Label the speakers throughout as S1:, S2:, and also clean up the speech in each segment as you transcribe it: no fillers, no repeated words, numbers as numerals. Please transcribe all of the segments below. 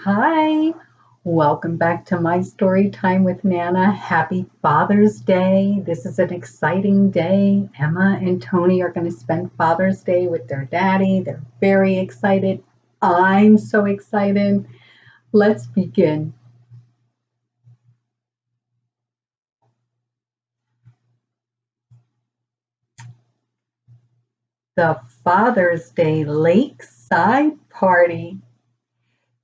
S1: Hi, welcome back to my story time with Nana. Happy Father's Day. This is an exciting day. Emma and Tony are going to spend Father's Day with their daddy. They're very excited. I'm so excited. Let's begin. The Father's Day Lakeside Party.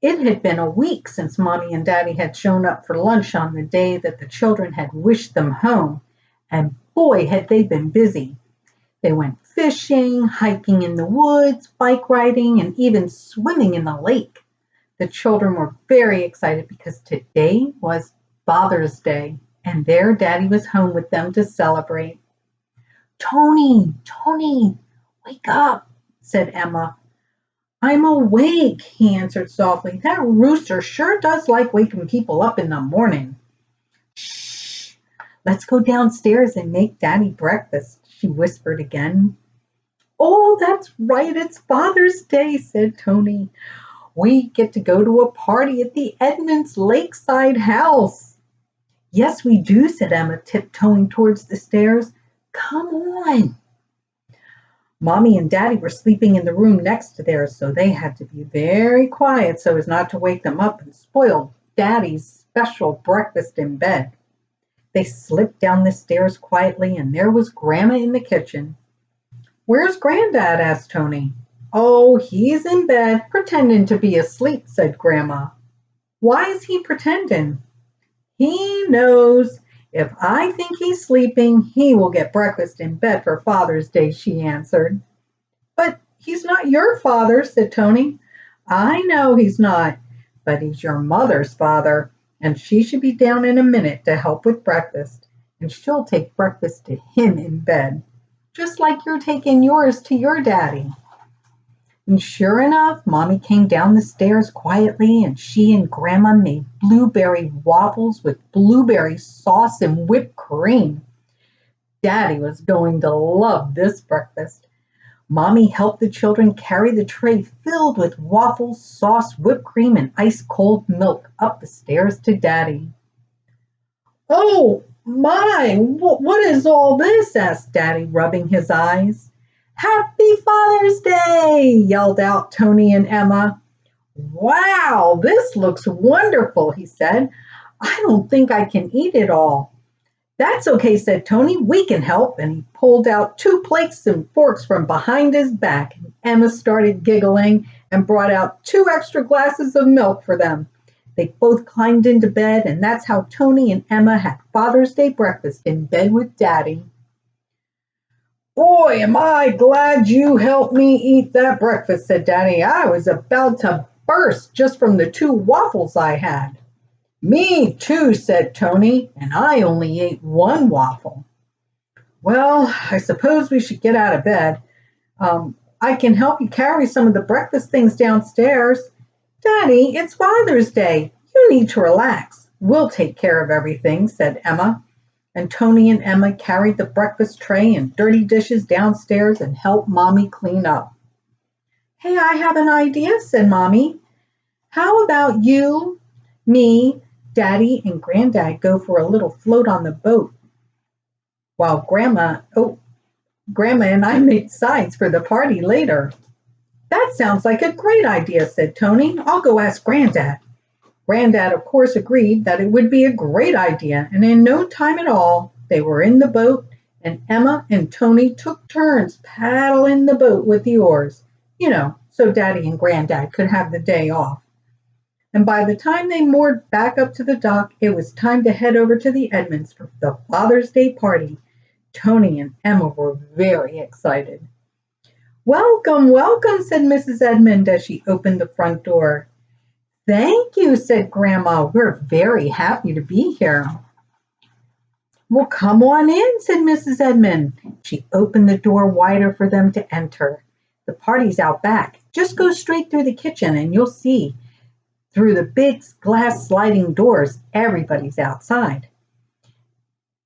S1: It had been a week since Mommy and Daddy had shown up for lunch on the day that the children had wished them home, and boy, had they been busy. They went fishing, hiking in the woods, bike riding, and even swimming in the lake. The children were very excited because today was Father's Day, and their daddy was home with them to celebrate. Tony, wake up, said Emma. I'm awake, he answered softly. That rooster sure does like waking people up in the morning. Shh, let's go downstairs and make Daddy breakfast, she whispered again. Oh, that's right, it's Father's Day, said Tony. We get to go to a party at the Edmonds Lakeside house. Yes, we do, said Emma, tiptoeing towards the stairs. Come on. Mommy and Daddy were sleeping in the room next to theirs, so they had to be very quiet so as not to wake them up and spoil Daddy's special breakfast in bed. They slipped down the stairs quietly, and there was Grandma in the kitchen. Where's Granddad? Asked Tony. Oh, he's in bed, pretending to be asleep, said Grandma. Why is he pretending? He knows. If I think he's sleeping, he will get breakfast in bed for Father's Day, she answered. But he's not your father, said Tony. I know he's not, but he's your mother's father, and she should be down in a minute to help with breakfast, and she'll take breakfast to him in bed, just like you're taking yours to your daddy. And sure enough, Mommy came down the stairs quietly, and she and Grandma made blueberry waffles with blueberry sauce and whipped cream. Daddy was going to love this breakfast. Mommy helped the children carry the tray filled with waffles, sauce, whipped cream, and ice-cold milk up the stairs to Daddy. Oh, my, what is all this? Asked Daddy, rubbing his eyes. Happy Father's Day, yelled out Tony and Emma. Wow, this looks wonderful, he said. I don't think I can eat it all. That's okay, said Tony. We can help. And he pulled out 2 plates and forks from behind his back. Emma started giggling and brought out 2 extra glasses of milk for them. They both climbed into bed, and that's how Tony and Emma had Father's Day breakfast in bed with Daddy. Boy, am I glad you helped me eat that breakfast, said Daddy. I was about to burst just from the 2 waffles I had. Me too, said Tony, and I only ate 1 waffle. Well, I suppose we should get out of bed. I can help you carry some of the breakfast things downstairs. Daddy, it's Father's Day. You need to relax. We'll take care of everything, said Emma. And Tony and Emma carried the breakfast tray and dirty dishes downstairs and helped Mommy clean up. Hey, I have an idea, said Mommy. How about you, me, Daddy, and Granddad go for a little float on the boat while Grandma and I make sides for the party later. That sounds like a great idea, said Tony. I'll go ask Granddad. Granddad, of course, agreed that it would be a great idea, and in no time at all, they were in the boat, and Emma and Tony took turns paddling the boat with the oars, so Daddy and Granddad could have the day off. And by the time they moored back up to the dock, it was time to head over to the Edmonds for the Father's Day party. Tony and Emma were very excited. Welcome, welcome, said Mrs. Edmond as she opened the front door. Thank you, said Grandma. We're very happy to be here. Well, come on in, said Mrs. Edmond. She opened the door wider for them to enter. The party's out back. Just go straight through the kitchen and you'll see. Through the big glass sliding doors, everybody's outside.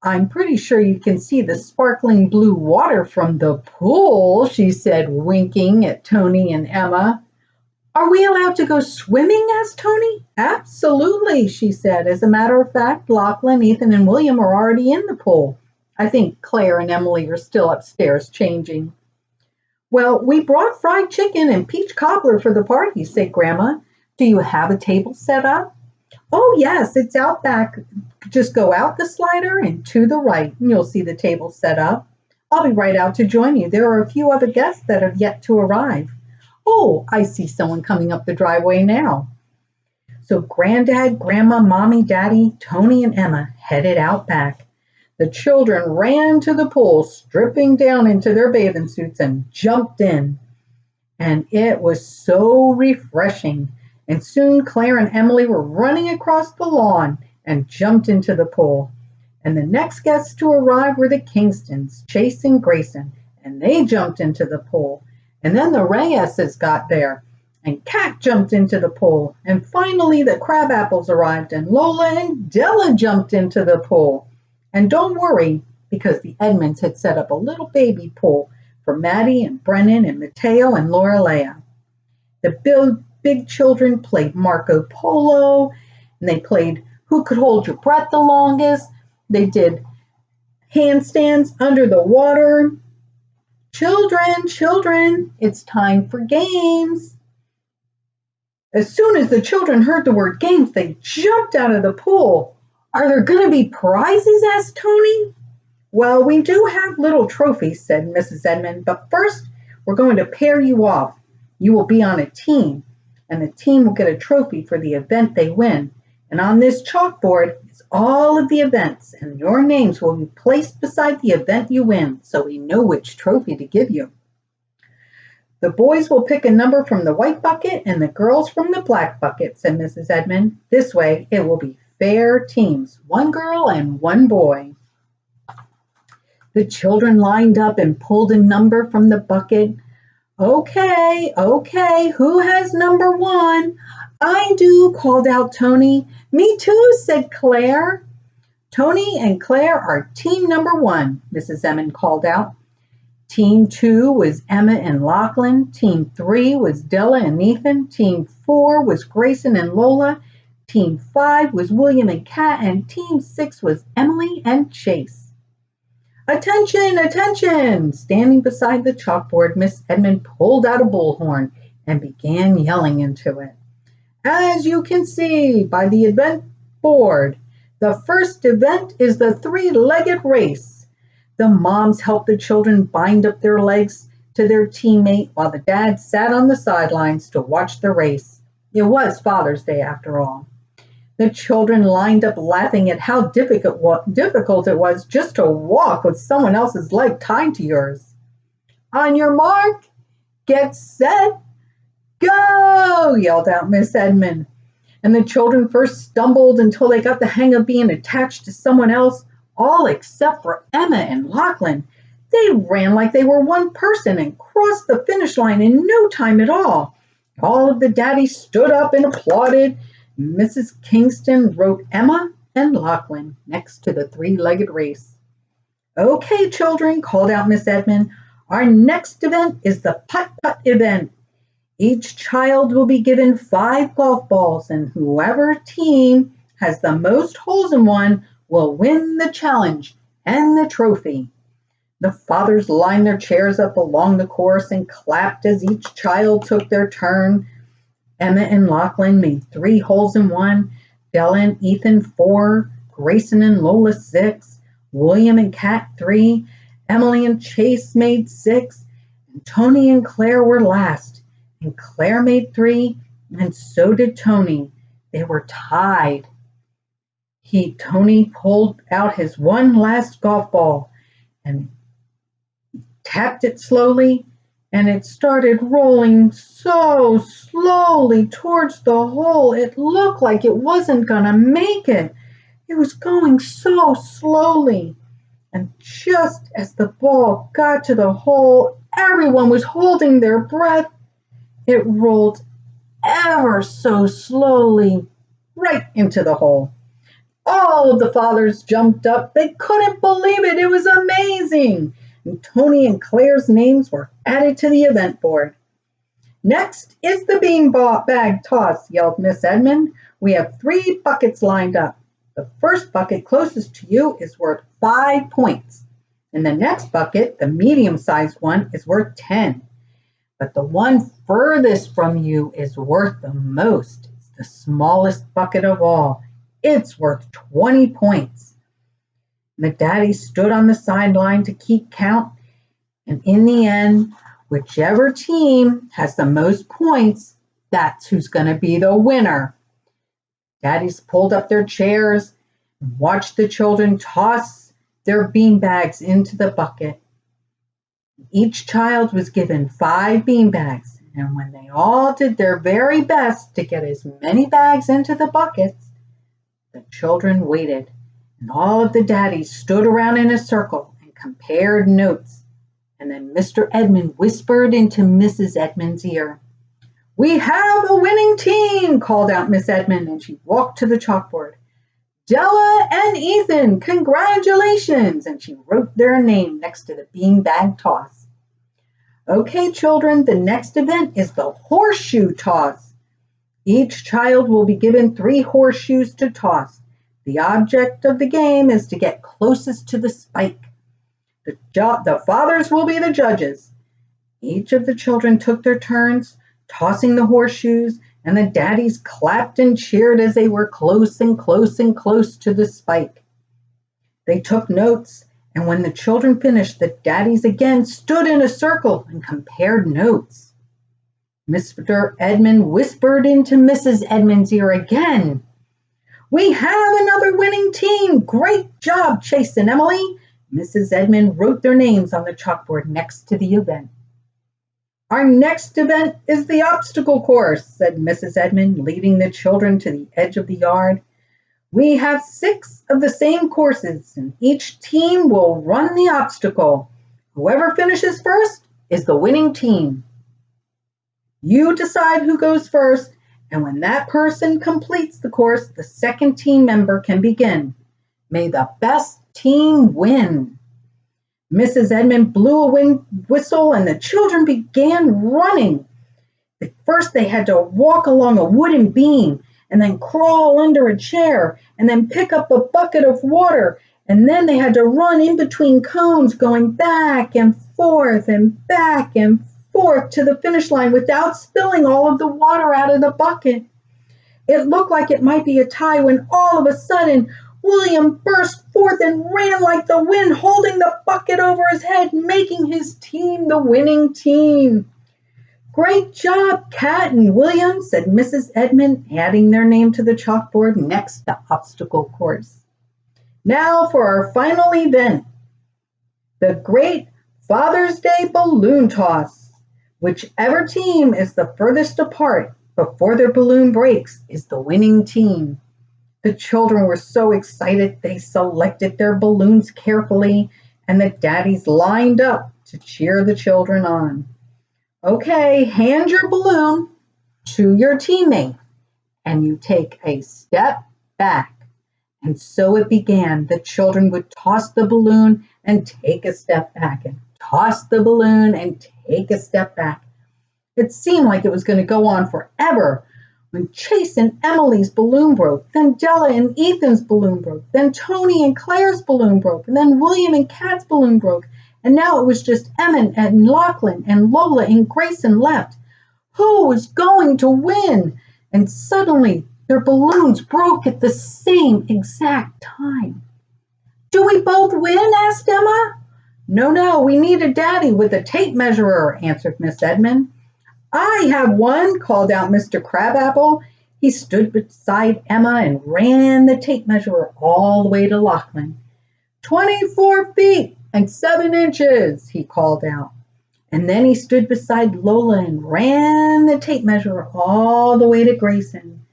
S1: I'm pretty sure you can see the sparkling blue water from the pool, she said, winking at Tony and Emma. Are we allowed to go swimming? Asked Tony. Absolutely, she said. As a matter of fact, Lachlan, Ethan, and William are already in the pool. I think Claire and Emily are still upstairs changing. Well, we brought fried chicken and peach cobbler for the party, said Grandma. Do you have a table set up? Oh, yes, it's out back. Just go out the slider and to the right, and you'll see the table set up. I'll be right out to join you. There are a few other guests that have yet to arrive. Oh, I see someone coming up the driveway now. So Granddad, Grandma, Mommy, Daddy, Tony, and Emma headed out back. The children ran to the pool, stripping down into their bathing suits and jumped in. And it was so refreshing. And soon Claire and Emily were running across the lawn and jumped into the pool. And the next guests to arrive were the Kingstons, Chase and Grayson, and they jumped into the pool. And then the Reyeses got there, and Kat jumped into the pool. And finally the Crabapples arrived, and Lola and Della jumped into the pool. And don't worry, because the Edmonds had set up a little baby pool for Maddie and Brennan and Mateo and Lorelea. The big children played Marco Polo, and they played Who Could Hold Your Breath the Longest. They did handstands under the water. Children, it's time for games. As soon as the children heard the word games, they jumped out of the pool. Are there going to be prizes? Asked Tony. Well, we do have little trophies, said Mrs. Edmond, but first we're going to pair you off. You will be on a team, and the team will get a trophy for the event they win. And on this chalkboard is all of the events, and your names will be placed beside the event you win, so we know which trophy to give you. The boys will pick a number from the white bucket and the girls from the black bucket, said Mrs. Edmond. This way it will be fair teams, one girl and one boy. The children lined up and pulled a number from the bucket. Okay, who has number 1? I do, called out Tony. Me too, said Claire. Tony and Claire are team number 1, Mrs. Edmond called out. Team 2 was Emma and Lachlan. Team 3 was Della and Ethan. Team 4 was Grayson and Lola. Team 5 was William and Kat. And Team 6 was Emily and Chase. Attention, attention! Standing beside the chalkboard, Miss Edmond pulled out a bullhorn and began yelling into it. As you can see by the event board, the first event is the 3-legged race. The moms helped the children bind up their legs to their teammate while the dads sat on the sidelines to watch the race. It was Father's Day after all. The children lined up laughing at how difficult it was just to walk with someone else's leg tied to yours. On your mark, get set, go, yelled out Miss Edmond. And the children first stumbled until they got the hang of being attached to someone else, all except for Emma and Lachlan. They ran like they were one person and crossed the finish line in no time at all. All of the daddies stood up and applauded. Mrs. Kingston wrote Emma and Lachlan next to the 3-legged race. Okay, children, called out Miss Edmond. Our next event is the putt-putt event. Each child will be given 5 golf balls, and whoever team has the most holes in one will win the challenge and the trophy. The fathers lined their chairs up along the course and clapped as each child took their turn. Emma and Lachlan made 3 holes in one, Della and Ethan 4, Grayson and Lola 6, William and Kat 3, Emily and Chase made 6, and Tony and Claire were last. And Claire made 3, and so did Tony. They were tied. Tony pulled out his one last golf ball and tapped it slowly, and it started rolling so slowly towards the hole. It looked like it wasn't going to make it. It was going so slowly. And just as the ball got to the hole, everyone was holding their breath. It rolled ever so slowly right into the hole. All of the fathers jumped up. They couldn't believe it. It was amazing. And Tony and Claire's names were added to the event board. Next is the beanbag toss, yelled Miss Edmund. We have 3 buckets lined up. The first bucket closest to you is worth 5 points. And the next bucket, the medium-sized one, is worth 10. But the one furthest from you is worth the most. It's the smallest bucket of all. It's worth 20 points. The daddy stood on the sideline to keep count, and in the end, whichever team has the most points, that's who's going to be the winner. Daddies pulled up their chairs and watched the children toss their beanbags into the bucket. Each child was given 5 beanbags, and when they all did their very best to get as many bags into the buckets, the children waited, and all of the daddies stood around in a circle and compared notes. And then Mr. Edmund whispered into Mrs. Edmund's ear. "We have a winning team," called out Miss Edmund, and she walked to the chalkboard. "Della and Ethan, congratulations!" And she wrote their name next to the beanbag toss. Okay, children, the next event is the horseshoe toss. Each child will be given 3 horseshoes to toss. The object of the game is to get closest to the spike. The fathers will be the judges. Each of the children took their turns tossing the horseshoes, and the daddies clapped and cheered as they were close and close and close to the spike. They took notes, and when the children finished, the daddies again stood in a circle and compared notes. Mr. Edmund whispered into Mrs. Edmund's ear again. "We have another winning team. Great job, Chase and Emily." Mrs. Edmund wrote their names on the chalkboard next to the event. "Our next event is the obstacle course," said Mrs. Edmund, leading the children to the edge of the yard. "We have 6 of the same courses, and each team will run the obstacle. Whoever finishes first is the winning team. You decide who goes first, and when that person completes the course, the second team member can begin. May the best team win." Mrs. Edmund blew a whistle, and the children began running. At first, they had to walk along a wooden beam, and then crawl under a chair, and then pick up a bucket of water, and then they had to run in between cones, going back and forth to the finish line without spilling all of the water out of the bucket. It looked like it might be a tie when all of a sudden, William burst forth and ran like the wind, holding the bucket over his head, making his team the winning team. "Great job, Kat and William," said Mrs. Edmund, adding their name to the chalkboard next to obstacle course. "Now for our final event, the great Father's Day balloon toss. Whichever team is the furthest apart before their balloon breaks is the winning team." The children were so excited they selected their balloons carefully, and the daddies lined up to cheer the children on. "Okay, hand your balloon to your teammate, and you take a step back." And so it began. The children would toss the balloon and take a step back, and toss the balloon and take a step back. It seemed like it was going to go on forever. When Chase and Emily's balloon broke, then Della and Ethan's balloon broke, then Tony and Claire's balloon broke, and then William and Kat's balloon broke, and now it was just Emmett and Lachlan and Lola and Grayson left. Who was going to win? And suddenly their balloons broke at the same exact time. "Do we both win?" asked Emma. No, we need a daddy with a tape measurer," answered Miss Edmund. "I have one," called out Mr. Crabapple. He stood beside Emma and ran the tape measurer all the way to Lachlan. 24 feet and 7 inches, he called out. And then he stood beside Lola and ran the tape measure all the way to Grayson.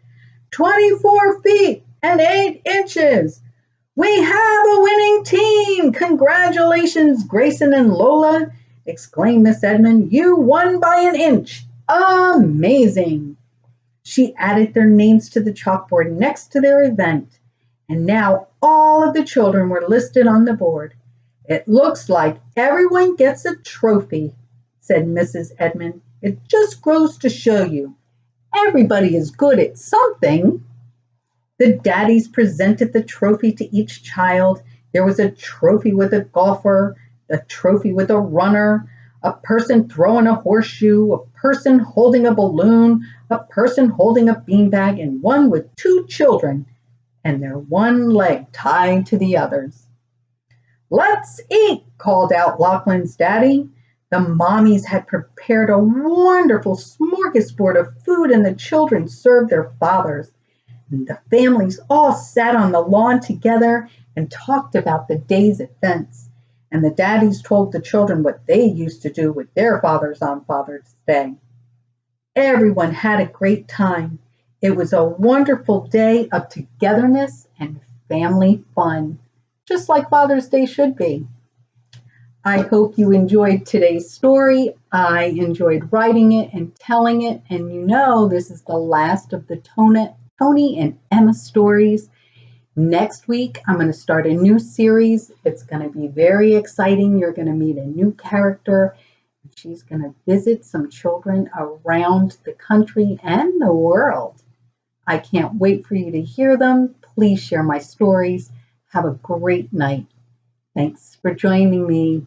S1: 24 feet and 8 inches. "We have a winning team! Congratulations, Grayson and Lola!" exclaimed Miss Edmund. "You won by an inch! Amazing!" She added their names to the chalkboard next to their event, and now all of the children were listed on the board. "It looks like everyone gets a trophy," said Mrs. Edmund, It just goes to show you, everybody is good at something. The daddies presented the trophy to each child. There was a trophy with a golfer, a trophy with a runner, a person throwing a horseshoe, a person holding a balloon, a person holding a beanbag, and one with two children and their one leg tied to the others. "Let's eat," called out Lachlan's daddy. The mommies had prepared a wonderful smorgasbord of food, and the children served their fathers. And the families all sat on the lawn together and talked about the day's events. And the daddies told the children what they used to do with their fathers on Father's Day. Everyone had a great time. It was a wonderful day of togetherness and family fun, just like Father's Day should be. I hope you enjoyed today's story. I enjoyed writing it and telling it. And you know, this is the last of the Tony and Emma stories. Next week, I'm going to start a new series. It's going to be very exciting. You're going to meet a new character. She's going to visit some children around the country and the world. I can't wait for you to hear them. Please share my stories. Have a great night. Thanks for joining me.